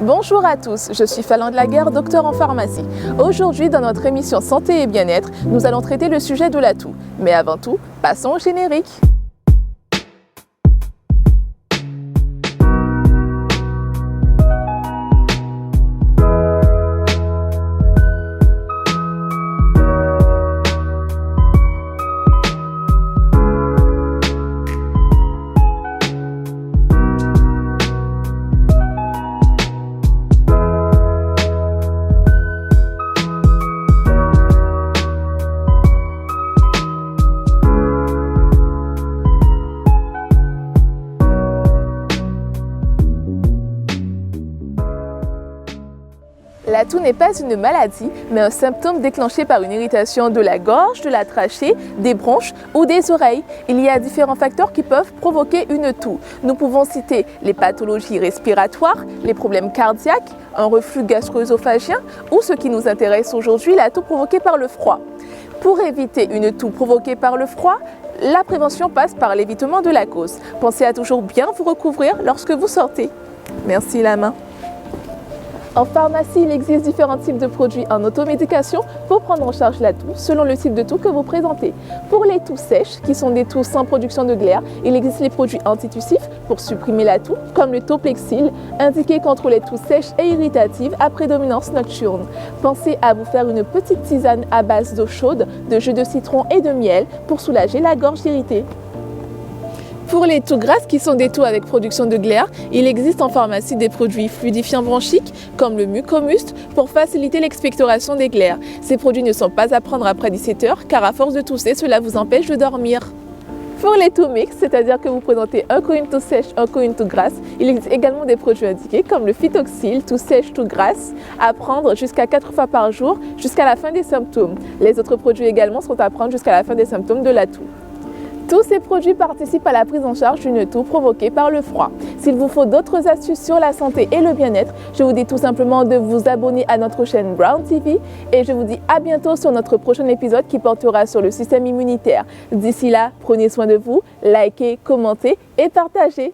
Bonjour à tous, je suis Falande Laguerre, docteur en pharmacie. Aujourd'hui, dans notre émission Santé et Bien-être, nous allons traiter le sujet de la toux. Mais avant tout, passons au générique. La toux n'est pas une maladie, mais un symptôme déclenché par une irritation de la gorge, de la trachée, des bronches ou des oreilles. Il y a différents facteurs qui peuvent provoquer une toux. Nous pouvons citer les pathologies respiratoires, les problèmes cardiaques, un reflux gastro-œsophagien ou ce qui nous intéresse aujourd'hui, la toux provoquée par le froid. Pour éviter une toux provoquée par le froid, la prévention passe par l'évitement de la cause. Pensez à toujours bien vous recouvrir lorsque vous sortez. Merci la main. En pharmacie, il existe différents types de produits en automédication pour prendre en charge la toux selon le type de toux que vous présentez. Pour les toux sèches, qui sont des toux sans production de glaire, il existe les produits antitussifs pour supprimer la toux, comme le Toplexil, indiqué contre les toux sèches et irritatives à prédominance nocturne. Pensez à vous faire une petite tisane à base d'eau chaude, de jus de citron et de miel pour soulager la gorge irritée. Pour les toux grasses, qui sont des toux avec production de glaire, il existe en pharmacie des produits fluidifiants bronchiques comme le Mucomust pour faciliter l'expectoration des glaires. Ces produits ne sont pas à prendre après 17 heures car à force de tousser, cela vous empêche de dormir. Pour les toux mixtes, c'est-à-dire que vous présentez un coup une toux sèche, un coup une toux grasse, il existe également des produits indiqués comme le Phytoxil, toux sèche, toux grasse, à prendre jusqu'à 4 fois par jour jusqu'à la fin des symptômes. Les autres produits également sont à prendre jusqu'à la fin des symptômes de la toux. Tous ces produits participent à la prise en charge d'une toux provoquée par le froid. S'il vous faut d'autres astuces sur la santé et le bien-être, je vous dis tout simplement de vous abonner à notre chaîne Brown TV et je vous dis à bientôt sur notre prochain épisode qui portera sur le système immunitaire. D'ici là, prenez soin de vous, likez, commentez et partagez.